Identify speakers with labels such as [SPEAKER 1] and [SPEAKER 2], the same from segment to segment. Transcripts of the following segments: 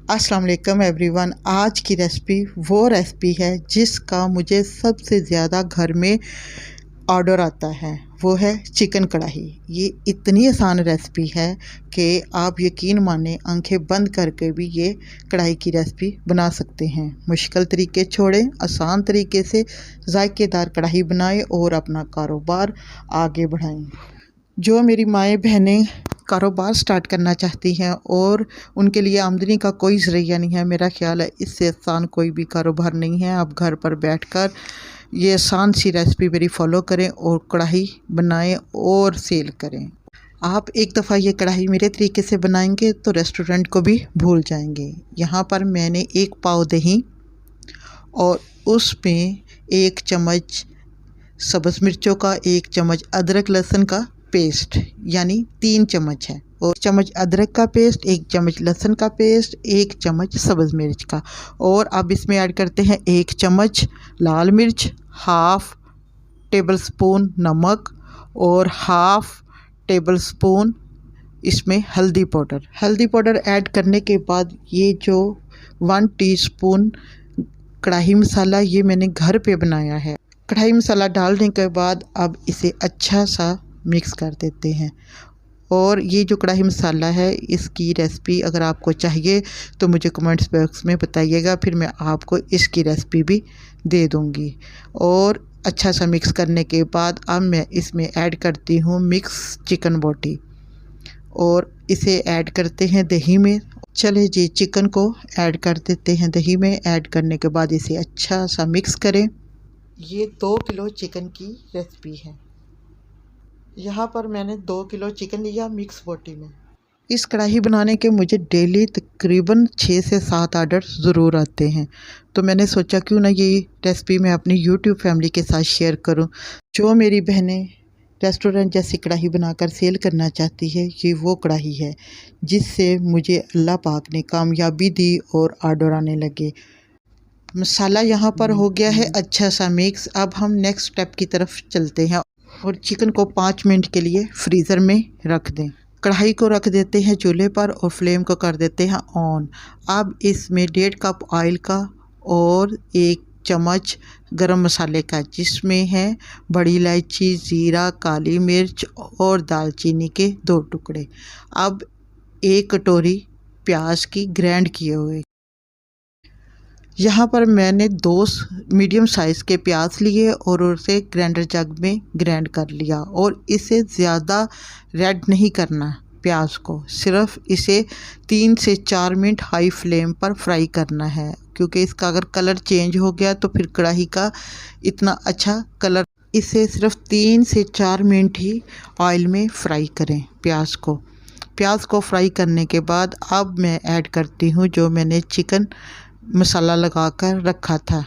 [SPEAKER 1] अस्सलाम वालेकुम एवरीवन। आज की रेसिपी वो रेसिपी है जिसका मुझे सबसे ज़्यादा घर में ऑर्डर आता है, वो है चिकन कढ़ाई। ये इतनी आसान रेसिपी है कि आप यकीन माने आंखें बंद करके भी ये कढ़ाई की रेसिपी बना सकते हैं। मुश्किल तरीके छोड़ें, आसान तरीके से जायकेदार कढ़ाई बनाएं और अपना कारोबार आगे बढ़ाएं। जो मेरी माएँ बहनें कारोबार स्टार्ट करना चाहती हैं और उनके लिए आमदनी का कोई ज़रिया नहीं है, मेरा ख़्याल है इससे आसान कोई भी कारोबार नहीं है। आप घर पर बैठकर ये आसान सी रेसिपी मेरी फ़ॉलो करें और कढ़ाई बनाएं और सेल करें। आप एक दफ़ा ये कढ़ाई मेरे तरीके से बनाएंगे तो रेस्टोरेंट को भी भूल जाएंगे। यहाँ पर मैंने 1 पाव दही और उसमें 1 चम्मच सब्ज़ मिर्चों का, 1 चम्मच अदरक लहसुन का पेस्ट, यानी 3 चम्मच है। और चम्मच अदरक का पेस्ट, 1 चम्मच लहसुन का पेस्ट, 1 चम्मच सब्ज़ मिर्च का। और अब इसमें ऐड करते हैं 1 चम्मच लाल मिर्च, हाफ़ टेबल स्पून नमक और हाफ़ टेबल स्पून इसमें हल्दी पाउडर। हल्दी पाउडर ऐड करने के बाद ये जो 1 टीस्पून कढ़ाई मसाला ये मैंने घर पे बनाया है। कढ़ाई मसाला डालने के बाद अब इसे अच्छा सा मिक्स कर देते हैं। और ये जो कढ़ाई मसाला है इसकी रेसिपी अगर आपको चाहिए तो मुझे कमेंट्स बॉक्स में बताइएगा, फिर मैं आपको इसकी रेसिपी भी दे दूँगी। और अच्छा सा मिक्स करने के बाद अब मैं इसमें ऐड करती हूँ मिक्स चिकन बोटी और इसे ऐड करते हैं दही में। चले जी, चिकन को ऐड कर देते हैं दही में। ऐड करने के बाद इसे अच्छा सा मिक्स करें। ये 2 किलो चिकन की रेसिपी है। यहाँ पर मैंने 2 किलो चिकन लिया मिक्स बोटी में। इस कढ़ाई बनाने के मुझे डेली तकरीबन 6 से 7 ऑर्डर ज़रूर आते हैं, तो मैंने सोचा क्यों ना ये रेसिपी मैं अपनी यूट्यूब फैमिली के साथ शेयर करूं। जो मेरी बहनें रेस्टोरेंट जैसी कढ़ाई बनाकर सेल करना चाहती है, ये वो कढ़ाई है जिससे मुझे अल्लाह पाक ने कामयाबी दी और ऑर्डर आने लगे। मसाला यहाँ पर हो गया है अच्छा सा मिक्स। अब हम नेक्स्ट स्टेप की तरफ चलते हैं और चिकन को 5 मिनट के लिए फ्रीज़र में रख दें। कढ़ाई को रख देते हैं चूल्हे पर और फ्लेम को कर देते हैं ऑन। अब इसमें 1.5 कप ऑयल का और 1 चम्मच गरम मसाले का, जिसमें है बड़ी इलायची, ज़ीरा, काली मिर्च और दालचीनी के 2 टुकड़े। अब 1 कटोरी प्याज की ग्राइंड किए हुए। यहाँ पर मैंने 2 मीडियम साइज़ के प्याज लिए और उसे ग्राइंडर जग में ग्राइंड कर लिया। और इसे ज़्यादा रेड नहीं करना प्याज को, सिर्फ इसे 3 से 4 मिनट हाई फ्लेम पर फ्राई करना है, क्योंकि इसका अगर कलर चेंज हो गया तो फिर कढ़ाई का इतना अच्छा कलर। इसे सिर्फ 3 से 4 मिनट ही ऑयल में फ्राई करें प्याज को। प्याज को फ्राई करने के बाद अब मैं ऐड करती हूँ जो मैंने चिकन मसाला लगाकर रखा था।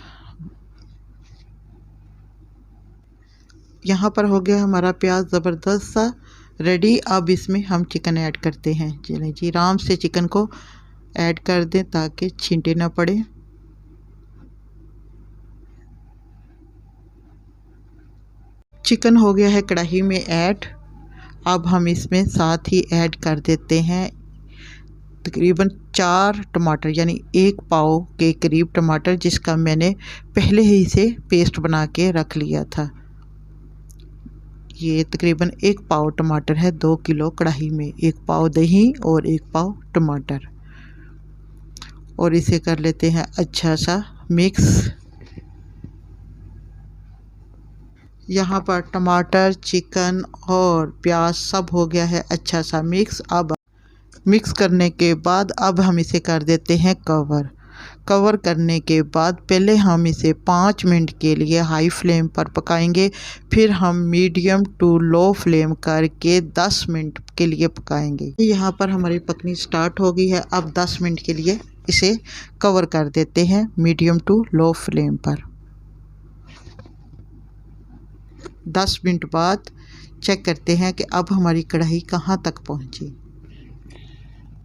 [SPEAKER 1] यहाँ पर हो गया हमारा प्याज ज़बरदस्त सा रेडी। अब इसमें हम चिकन ऐड करते हैं। चलें जी, आराम से चिकन को ऐड कर दें ताकि छींटे ना पड़े। चिकन हो गया है कढ़ाई में ऐड। अब हम इसमें साथ ही ऐड कर देते हैं तकरीबन 4 टमाटर, यानी 1 पाव के करीब टमाटर, जिसका मैंने पहले ही से पेस्ट बना के रख लिया था। ये तकरीबन 1 पाव टमाटर है 2 किलो कढ़ाई में। 1 पाव दही और 1 पाव टमाटर, और इसे कर लेते हैं अच्छा सा मिक्स। यहाँ पर टमाटर, चिकन और प्याज सब हो गया है अच्छा सा मिक्स। अब मिक्स करने के बाद अब हम इसे कर देते हैं कवर। कवर करने के बाद पहले हम इसे 5 मिनट के लिए हाई फ्लेम पर पकाएंगे, फिर हम मीडियम टू लो फ्लेम करके 10 मिनट के लिए पकाएंगे। यहाँ पर हमारी पकनी स्टार्ट हो गई है। अब 10 मिनट के लिए इसे कवर कर देते हैं मीडियम टू लो फ्लेम पर। 10 मिनट बाद चेक करते हैं कि अब हमारी कढ़ाई कहाँ तक पहुँची।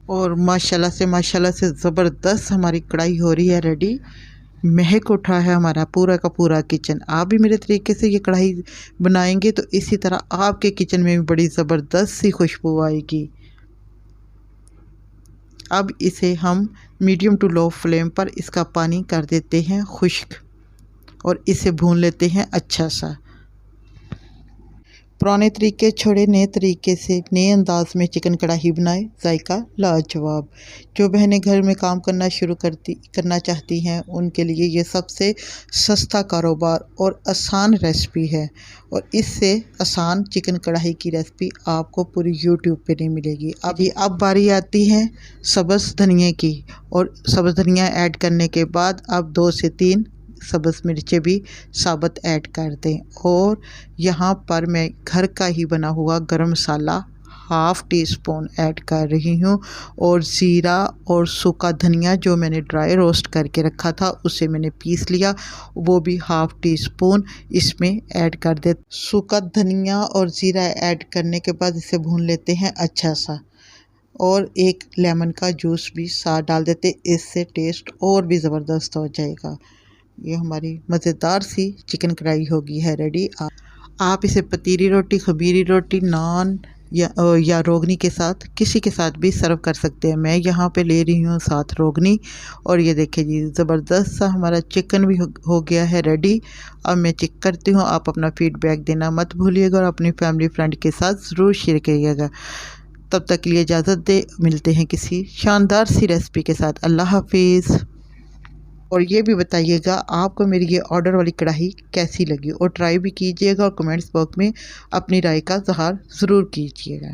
[SPEAKER 1] और माशाल्लाह से ज़बरदस्त हमारी कढ़ाई हो रही है रेडी। महक उठा है हमारा पूरा का पूरा किचन। आप भी मेरे तरीके से ये कढ़ाई बनाएंगे तो इसी तरह आपके किचन में भी बड़ी ज़बरदस्त सी खुशबू आएगी। अब इसे हम मीडियम टू लो फ्लेम पर इसका पानी कर देते हैं खुश्क और इसे भून लेते हैं अच्छा सा। पुराने तरीके छोड़े नए तरीके से नए अंदाज में चिकन कढ़ाई बनाए, जायका लाजवाब। जो बहनें घर में काम करना चाहती हैं उनके लिए ये सबसे सस्ता कारोबार और आसान रेसिपी है। और इससे आसान चिकन कढ़ाई की रेसिपी आपको पूरी यूट्यूब पे नहीं मिलेगी। अब बारी आती है सब्ज़ धनिया की, और सब्ज़ धनिया ऐड करने के बाद अब 2 से 3 सब्ज़ मिर्चें भी साबुत ऐड कर दें। और यहाँ पर मैं घर का ही बना हुआ गरम मसाला हाफ़ टी स्पून ऐड कर रही हूँ, और ज़ीरा और सूखा धनिया जो मैंने ड्राई रोस्ट करके रखा था उसे मैंने पीस लिया, वो भी हाफ़ टी स्पून इसमें ऐड कर दे। सूखा धनिया और ज़ीरा ऐड करने के बाद इसे भून लेते हैं अच्छा सा, और एक लेमन का जूस भी साथ डाल देते, इससे टेस्ट और भी ज़बरदस्त हो जाएगा। ये हमारी मज़ेदार सी चिकन कढ़ाई होगी है रेडी। आप इसे पतीली रोटी, खमीरी रोटी, नान या रोगनी के साथ किसी के साथ भी सर्व कर सकते हैं। मैं यहाँ पे ले रही हूँ साथ रोगनी। और ये देखिए जी, ज़बरदस्त सा हमारा चिकन भी हो गया है रेडी। अब मैं चेक करती हूँ, आप अपना फीडबैक देना मत भूलिएगा और अपनी फैमिली फ्रेंड के साथ ज़रूर शेयर करिएगा। तब तक के लिए इजाज़त दे, मिलते हैं किसी शानदार सी रेसिपी के साथ। अल्लाह हाफिज़। और ये भी बताइएगा आपको मेरी ये ऑर्डर वाली कढ़ाई कैसी लगी, और ट्राई भी कीजिएगा और कमेंट्स बॉक्स में अपनी राय का इज़हार ज़रूर कीजिएगा।